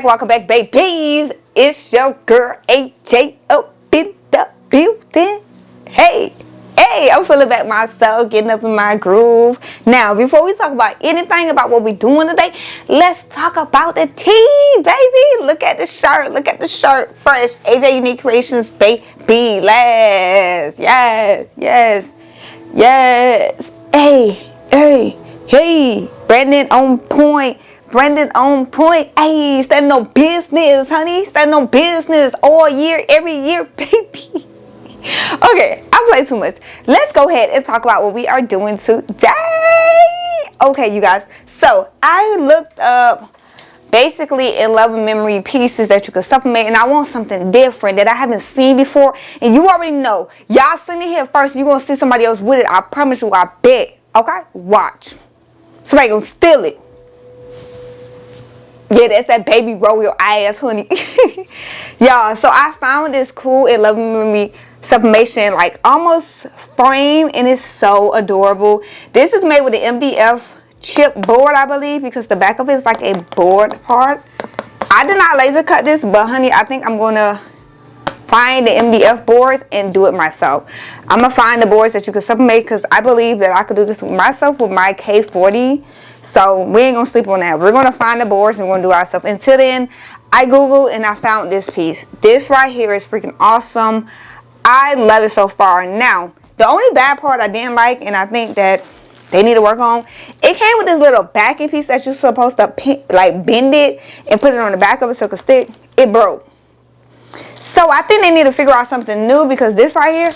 Welcome back, babies. It's your girl AJ up in the building. Hey, I'm feeling back myself, getting up in my groove. Now, before we talk about anything about what we're doing today, let's talk about the tea, baby. Look at the shirt, fresh. AJ Unique Creations, baby. Yes. Hey. Brandon on point. Hey, standing on business, honey. Standing on business all year, every year, baby. Okay, I play too much. Let's go ahead and talk about what we are doing today. Okay, you guys. So, I looked up basically in love and memory pieces that you could sublimate, and I want something different that I haven't seen before. And you already know. Y'all sitting here first, you're going to see somebody else with it. I promise you, I bet. Okay? Watch. Somebody going to steal it. Yeah, that's that baby roll your ass, honey. Y'all, so I found this cool in love and memory sublimation, like almost frame, and it's so adorable. This is made with an MDF chip board, I believe, because the back of it is like a board part. I did not laser cut this, but honey, I think I'm gonna find the MDF boards and do it myself. I'm gonna find the boards that you can sublimate, because I believe that I could do this myself with my K40. So we ain't gonna sleep on that. We're gonna find the boards and we're gonna do ourselves. Until then, I googled and I found this piece. This right here is freaking awesome. I love it so far. Now, the only bad part I didn't like, and I think that they need to work on, it came with this little backing piece that you're supposed to like bend it and put it on the back of it so it could stick. It broke. So I think they need to figure out something new, because this right here,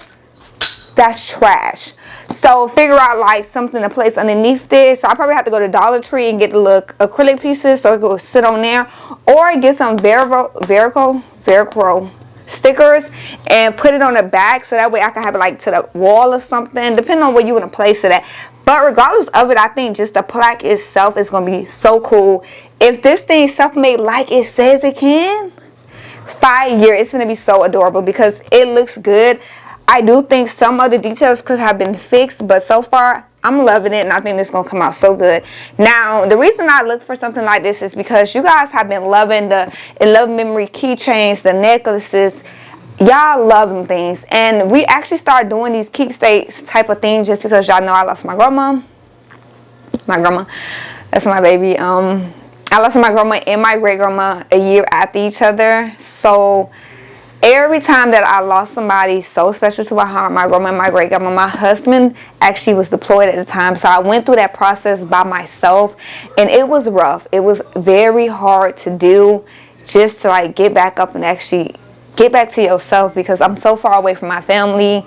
that's trash. So figure out like something to place underneath this. So I probably have to go to Dollar Tree and get the little acrylic pieces so it will sit on there, or get some Velcro stickers and put it on the back, so that way I can have it like to the wall or something, depending on where you want to place it at. But regardless of it, I think just the plaque itself is going to be so cool. If this thing self-made like it says it can, fire, it's going to be so adorable because it looks good. I do think some of the details could have been fixed, but so far I'm loving it, and I think it's going to come out so good. Now, the reason I look for something like this is because you guys have been loving the in love memory keychains, the necklaces. Y'all love them things, and we actually started doing these keepsakes type of things just because y'all know I lost my grandma. That's my baby. I lost my grandma and my great grandma a year after each other. So every time that I lost somebody so special to my heart, my grandma and my great grandma, my husband actually was deployed at the time. So I went through that process by myself, and it was rough. It was very hard to do, just to like get back up and actually get back to yourself, because I'm so far away from my family.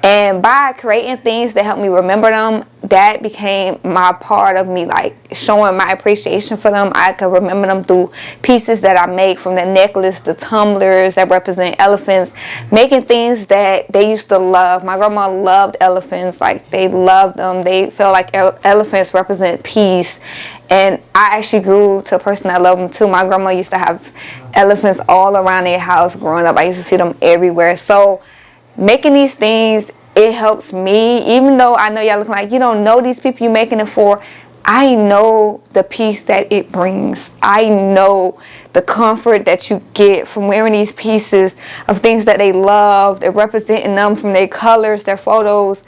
And by creating things that help me remember them, that became my part of me, like showing my appreciation for them. I could remember them through pieces that I make, from the necklace, the tumblers that represent elephants, making things that they used to love. My grandma loved elephants, like they loved them. They felt like elephants represent peace. And I actually grew to a person that loved them too. My grandma used to have elephants all around their house growing up. I used to see them everywhere. So making these things, it helps me, even though I know y'all looking like you don't know these people you're making it for. I know the peace that it brings. I know the comfort that you get from wearing these pieces of things that they love. They're representing them from their colors, their photos.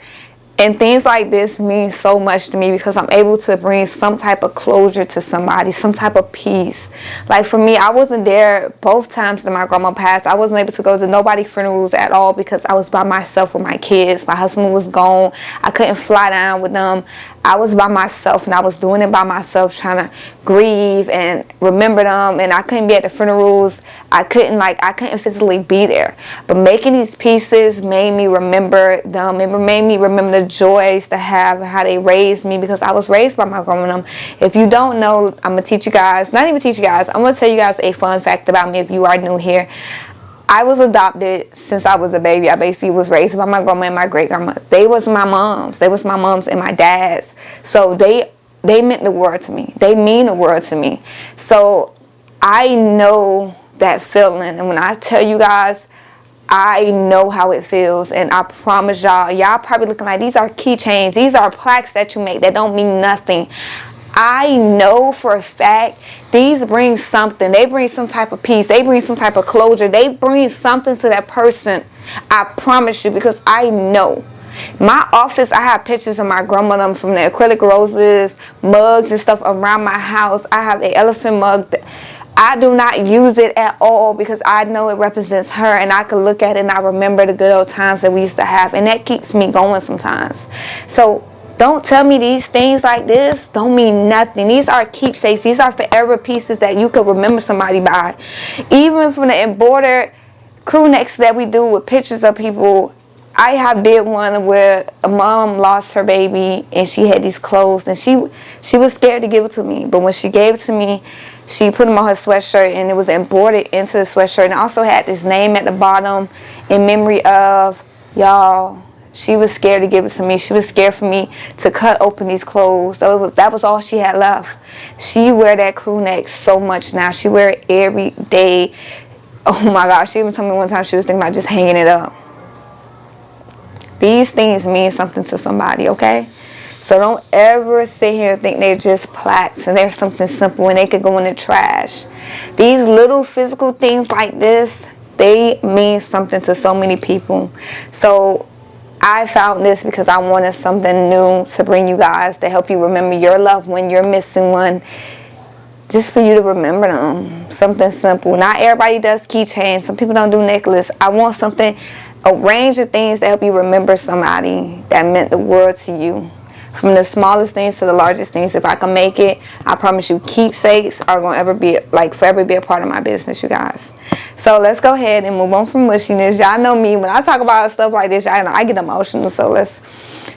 And things like this mean so much to me, because I'm able to bring some type of closure to somebody, some type of peace. Like for me, I wasn't there both times that my grandma passed. I wasn't able to go to nobody's funerals at all because I was by myself with my kids. My husband was gone. I couldn't fly down with them. I was by myself, and I was doing it by myself, trying to grieve and remember them. And I couldn't be at the funerals. I couldn't physically be there. But making these pieces made me remember them. It made me remember the joys to have, how they raised me, because I was raised by my grandma. If you don't know, I'm going to teach you guys, not even teach you guys, I'm going to tell you guys a fun fact about me if you are new here. I was adopted since I was a baby. I basically was raised by my grandma and my great grandma. They was my moms. They was my moms and my dads. So they meant the world to me. They mean the world to me. So I know that feeling. And when I tell you guys, I know how it feels. And I promise y'all probably looking like, these are keychains. These are plaques that you make that don't mean nothing. I know for a fact these bring something. They bring some type of peace. They bring some type of closure. They bring something to that person. I promise you, because I know. My office, I have pictures of my grandmother from the acrylic roses, mugs and stuff around my house. I have an elephant mug that I do not use it at all because I know it represents her, and I can look at it and I remember the good old times that we used to have, and that keeps me going sometimes. So don't tell me these things like this don't mean nothing. These are keepsakes. These are forever pieces that you could remember somebody by. Even from the embroidered crew necks that we do with pictures of people. I have did one where a mom lost her baby and she had these clothes, and she was scared to give it to me. But when she gave it to me, she put them on her sweatshirt, and it was embroidered into the sweatshirt, and it also had this name at the bottom in memory of y'all. She was scared to give it to me. She was scared for me to cut open these clothes. So that was all she had left. She wear that crew neck so much now. She wear it every day. Oh my gosh. She even told me one time she was thinking about just hanging it up. These things mean something to somebody, okay? So don't ever sit here and think they're just plaques and they're something simple and they could go in the trash. These little physical things like this, they mean something to so many people. So I found this because I wanted something new to bring you guys to help you remember your loved one, you're missing one, just for you to remember them. Something simple. Not everybody does keychains. Some people don't do necklace. I want something, a range of things to help you remember somebody that meant the world to you. From the smallest things to the largest things. If I can make it, I promise you keepsakes are going to ever be, like, forever be a part of my business, you guys. So let's go ahead and move on from mushiness. Y'all know me. When I talk about stuff like this, y'all know I get emotional. So let's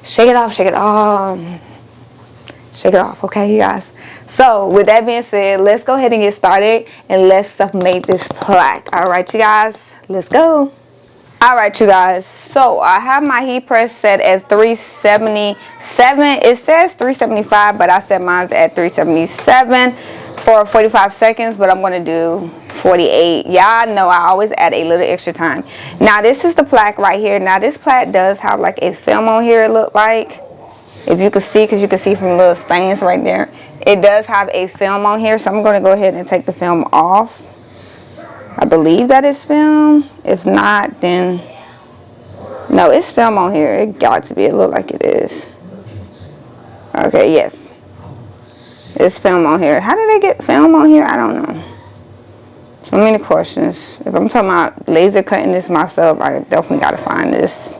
shake it off, shake it off. Shake it off, okay, you guys? So with that being said, let's go ahead and get started. And let's sublimate this plaque. All right, you guys, let's go. Alright, you guys, so I have my heat press set at 377. It says 375, but I set mine at 377 for 45 seconds, but I'm going to do 48. Y'all know I always add a little extra time. Now, this is the plaque right here. Now, this plaque does have like a film on here, it look like. If you can see, because you can see from little stains right there. It does have a film on here, so I'm going to go ahead and take the film off. I believe that is film. If not, then no, it's film on here. It got to be. It look like it is. Okay, yes. It's film on here. How did I get film on here? I don't know. So many questions. If I'm talking about laser cutting this myself, I definitely got to find this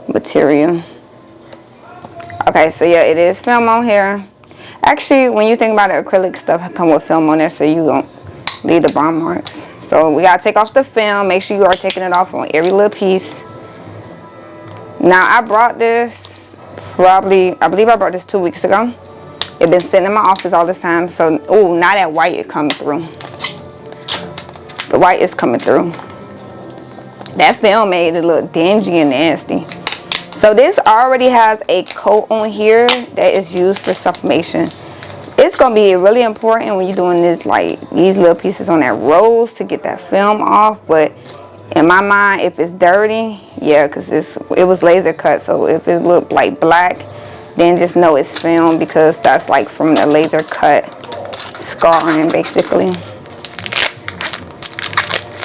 material. Okay, so yeah, it is film on here. Actually, when you think about it, acrylic stuff come with film on there, so you don't leave the bond marks. So we gotta take off the film. Make sure you are taking it off on every little piece. Now I brought this I believe I brought this 2 weeks ago. It's been sitting in my office all this time. So, oh, now that white is coming through. The white is coming through. That film made it look dingy and nasty. So this already has a coat on here that is used for sublimation. It's going to be really important when you're doing this, like these little pieces on that rose, to get that film off. But in my mind, if it's dirty, yeah, because it was laser cut. So if it looked like black, then just know it's film, because that's like from the laser cut scarring basically.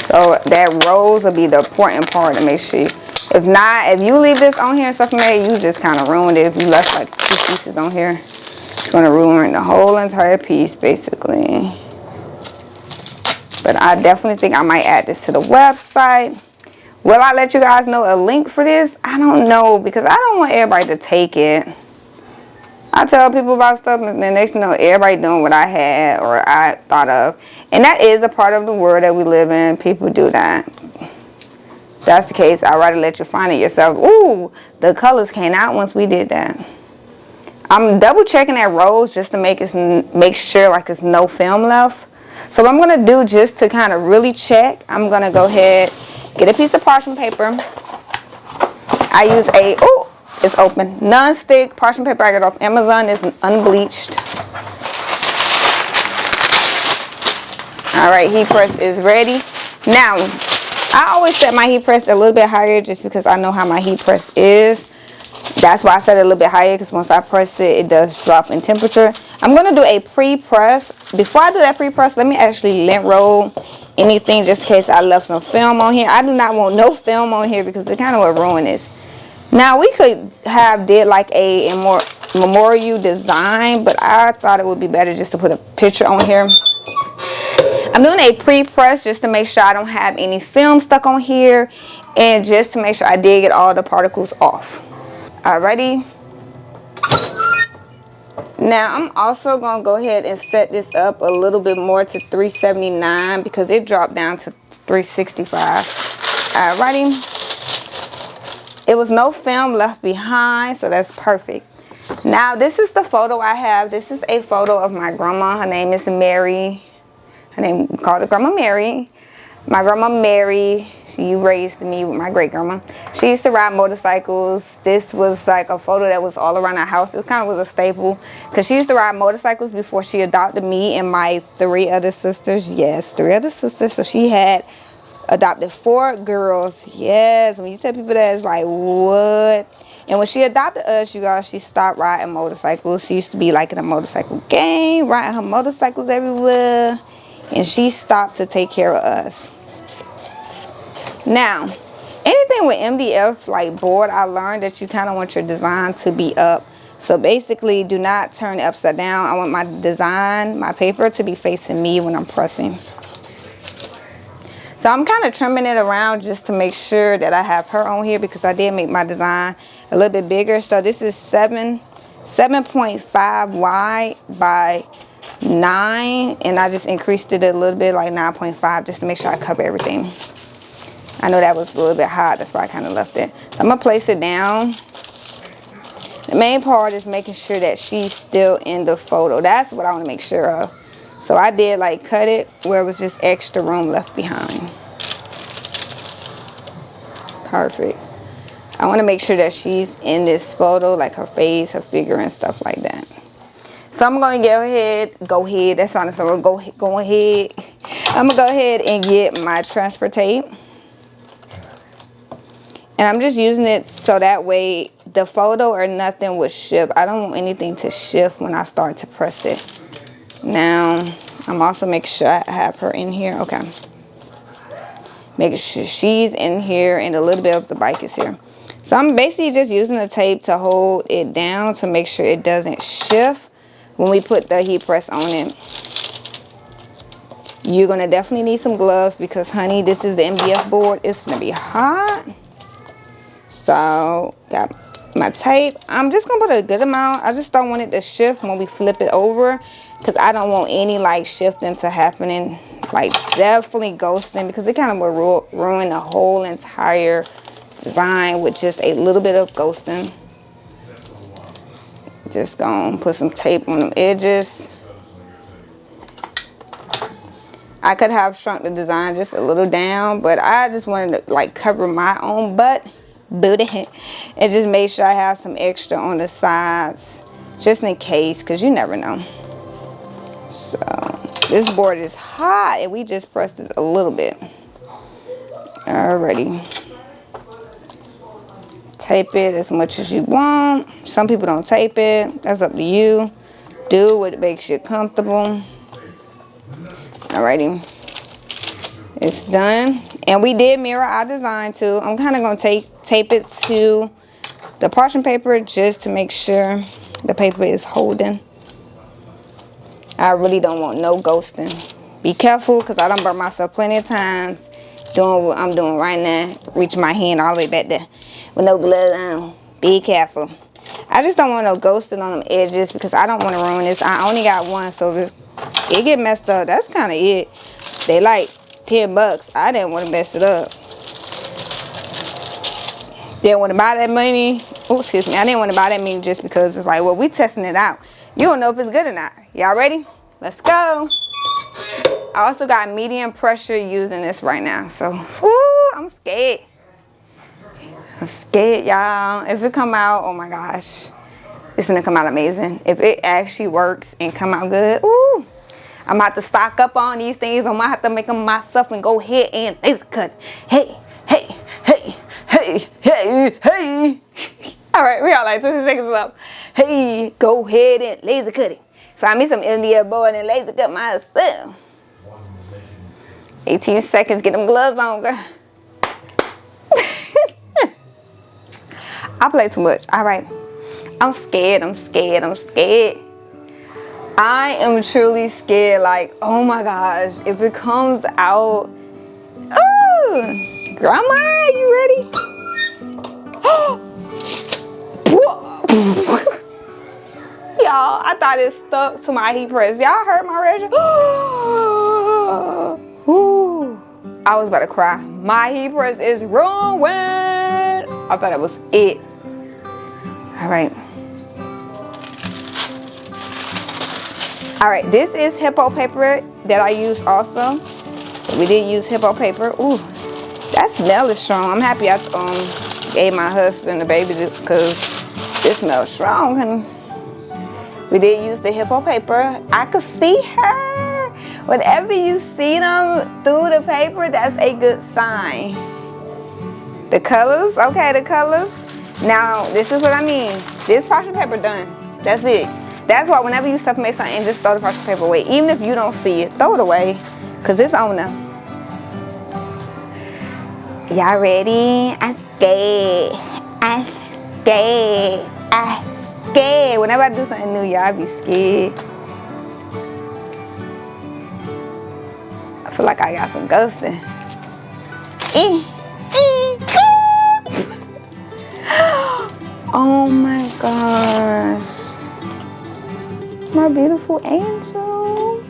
So that rose will be the important part to make sure. If not, if you leave this on here and stuff made, you just kind of ruined it. If you left like 2 pieces on here, it's going to ruin the whole entire piece, basically. But I definitely think I might add this to the website. Will I let you guys know a link for this? I don't know, because I don't want everybody to take it. I tell people about stuff, and then next thing you know, everybody doing what I had or I thought of. And that is a part of the world that we live in. People do that. If that's the case, I'd rather let you find it yourself. Ooh, the colors came out once we did that. I'm double checking that rose just to make sure like there's no film left. So what I'm going to do, just to kind of really check, I'm going to go ahead Get a piece of parchment paper. I use a, oh, it's open, non-stick parchment paper I got off Amazon. It's unbleached. All right, heat press is ready. Now, I always set my heat press a little bit higher just because I know how my heat press is. That's why I set it a little bit higher, because once I press it, it does drop in temperature. I'm going to do a pre-press. Before I do that pre-press, let me actually lint roll anything just in case I left some film on here. I do not want no film on here because it kind of would ruin this. Now, we could have did like a more memorial design, but I thought it would be better just to put a picture on here. I'm doing a pre-press just to make sure I don't have any film stuck on here, and just to make sure I did get all the particles off. Alrighty. Now I'm also going to go ahead and set this up a little bit more to 379 because it dropped down to 365. Alrighty. It was no film left behind, so that's perfect. Now this is the photo I have. This is a photo of my grandma. Her name is Mary. Her name, we called her Grandma Mary. My grandma Mary, she raised me with my great grandma. She used to ride motorcycles. This was like a photo that was all around our house. It kind of was a staple because she used to ride motorcycles before she adopted me and my 3 other sisters. Yes, 3 other sisters. So she had adopted 4 girls. Yes, when you tell people that, it's like, what? And when she adopted us, you guys, she stopped riding motorcycles. She used to be like in a motorcycle gang, riding her motorcycles everywhere. And she stopped to take care of us. Now, anything with MDF like board, I learned that you kind of want your design to be up. So basically, do not turn it upside down. I want my design, my paper, to be facing me when I'm pressing. So I'm kind of trimming it around just to make sure that I have her on here, because I did make my design a little bit bigger. So this is 7.5 wide by 9, and I just increased it a little bit, like 9.5, just to make sure I cover everything. I know that was a little bit hot, that's why I kind of left it. So I'm gonna place it down. The main part is making sure that she's still in the photo. That's what I want to make sure of. So I did like cut it where it was just extra room left behind. Perfect. I want to make sure that she's in this photo, like her face, her figure, and stuff like that. So I'm going to go ahead. That sounded so go ahead. I'm going to go ahead and get my transfer tape. And I'm just using it so that way the photo or nothing would shift. I don't want anything to shift when I start to press it. Now, I'm also making sure I have her in here. Okay. Making sure she's in here and a little bit of the bike is here. So I'm basically just using the tape to hold it down to make sure it doesn't shift when we put the heat press on it. You're going to definitely need some gloves because, honey, this is the MDF board. It's going to be hot. So, got my tape. I'm just going to put a good amount. I just don't want it to shift when we flip it over, because I don't want any, like, shifting to happening. Like, definitely ghosting, because it kind of will ruin the whole entire design with just a little bit of ghosting. Just gonna put some tape on them edges. I could have shrunk the design just a little down, but I just wanted to like cover my own booty, and just make sure I have some extra on the sides just in case, because you never know. So this board is hot and we just pressed it a little bit. Alrighty. Tape it as much as you want. Some people don't tape it. That's up to you. Do what makes you comfortable. Alrighty. It's done. And we did mirror our design too. I'm kind of going to tape it to the parchment paper just to make sure the paper is holding. I really don't want no ghosting. Be careful, because I done burnt myself plenty of times doing what I'm doing right now. Reach my hand all the way back there with no gloves on. Be careful. I just don't want no ghosting on them edges because I don't want to ruin this. I only got one, so if it get messed up, that's kind of it. They like $10. I didn't want to mess it up. Didn't want to buy that money. Oh, excuse me. I didn't want to buy that many just because it's like, well, we testing it out. You don't know if it's good or not. Y'all ready? Let's go. I also got medium pressure using this right now. So, woo, I'm scared. I'm scared, y'all. If it come out, oh my gosh, it's gonna come out amazing. If it actually works and come out good, ooh, I'm about to stock up on these things. I might have to make them myself and go ahead and laser cut. Hey, hey, hey, hey, hey, hey. All right, we got like 20 seconds left. Hey, go ahead and laser cut it. Find me some MDF board and laser cut myself. 18 seconds, get them gloves on, girl. I play too much. All right. I'm scared. I'm scared. I'm scared. I am truly scared. Like, oh my gosh, if it comes out. Oh, Grandma, you ready? Y'all, I thought it stuck to my heat press. Y'all heard my reaction? Ooh, I was about to cry. My heat press is ruined. I thought that was it. All right. All right, this is hippo paper that I used also. So we did use hippo paper. Ooh, that smell is strong. I'm happy I gave my husband the baby because it smells strong, honey. We did use the hippo paper. I could see her. Whenever you see them through the paper, that's a good sign. The colors, okay, the colors. Now, this is what I mean. This parchment paper done. That's it. That's why whenever you sublimate something, just throw the parchment paper away. Even if you don't see it, throw it away. Because it's on there. Y'all ready? I'm scared. I'm scared. I'm scared. Whenever I do something new, y'all be scared. I feel like I got some ghosting. Oh my gosh. My beautiful angel.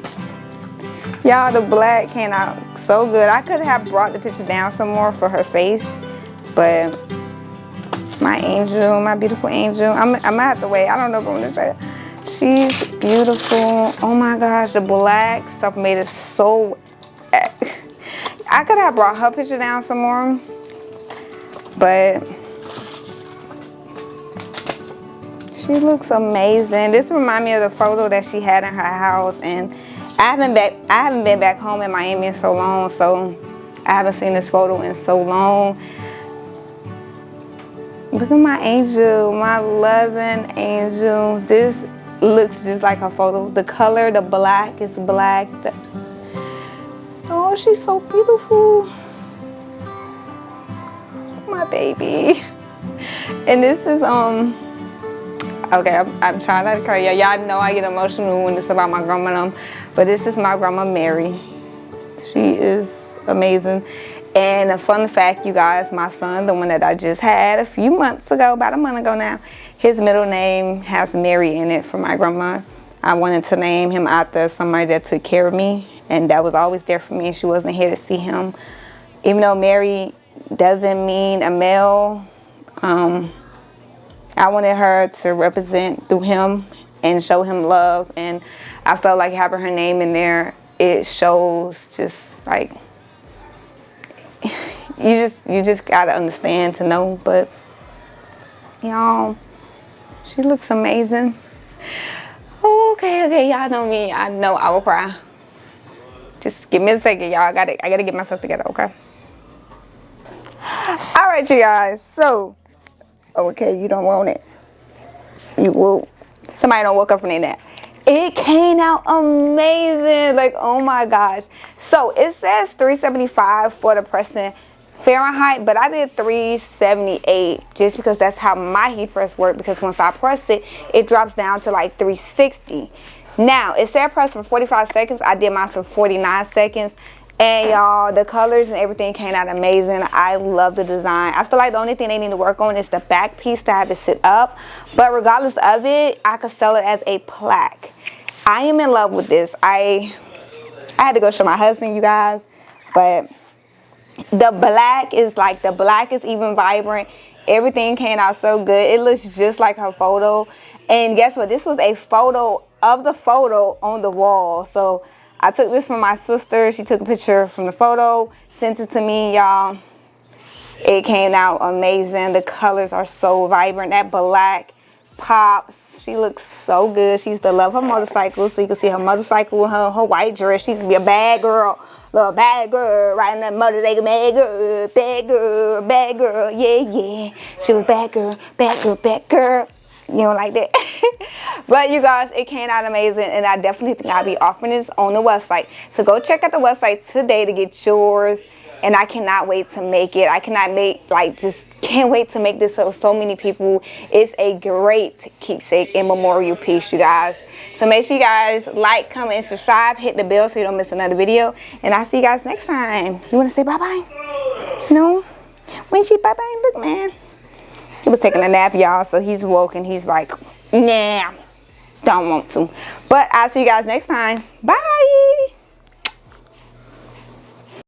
Y'all, the black came out so good. I could have brought the picture down some more for her face, but my angel, my beautiful angel, I'm gonna have to wait. I don't know if I'm gonna try it. She's beautiful. Oh my gosh, the black stuff made it so. I could have brought her picture down some more, but she looks amazing. This reminds me of the photo that she had in her house, and I haven't been back home in Miami in so long, so I haven't seen this photo in so long. Look at my angel, my loving angel. This looks just like her photo. The color, the black is black. Oh, she's so beautiful. My baby. And this is okay, I'm trying not to cry. Y'all know I get emotional when it's about my grandma, but this is my grandma Mary. She is amazing. And a fun fact, you guys, my son, the one that I just had a few months ago, about a month ago now, his middle name has Mary in it for my grandma. I wanted to name him after somebody that took care of me, and that was always there for me. She wasn't here to see him. Even though Mary doesn't mean a male, I wanted her to represent through him and show him love, and I felt like having her name in there, it shows just like, you just gotta understand to know. But y'all, she looks amazing. Okay, y'all know me. I know I will cry. Just give me a second, y'all. I gotta get myself together, okay? All right, you guys. So, okay, you don't want it. You will. Somebody don't woke up from their nap. It came out amazing. Like, oh my gosh. So it says 375 for the pressing Fahrenheit, but I did 378 just because that's how my heat press worked, because once I press it, it drops down to like 360. Now, it said press for 45 seconds. I did mine for 49 seconds. And y'all, the colors and everything came out amazing. I love the design. I feel like the only thing they need to work on is the back piece to have it sit up. But regardless of it, I could sell it as a plaque. I am in love with this. I had to go show my husband, you guys. But the black is even vibrant. Everything came out so good. It looks just like her photo. And guess what? This was a photo of the photo on the wall. So I took this from my sister. She took a picture from the photo, sent it to me, y'all. It came out amazing. The colors are so vibrant. That black pops. She looks so good. She used to love her motorcycle, so you can see her motorcycle with her white dress. She used to be a bad girl, little bad girl, riding that motorcycle, bad girl, bad girl, bad girl, yeah, yeah. She was bad girl, bad girl, bad girl. You know, like that. But you guys, it came out amazing, and I definitely think I'll be offering this on the website. So go check out the website today to get yours. And I cannot wait to make it. I cannot make, like, just can't wait to make this so many people. It's a great keepsake and memorial piece, you guys. So make sure you guys like, comment, and subscribe. Hit the bell so you don't miss another video. And I'll see you guys next time. You want to say bye-bye? No? When she bye-bye? Look, man. He was taking a nap, y'all, so he's woke and he's like, nah, don't want to. But I'll see you guys next time. Bye.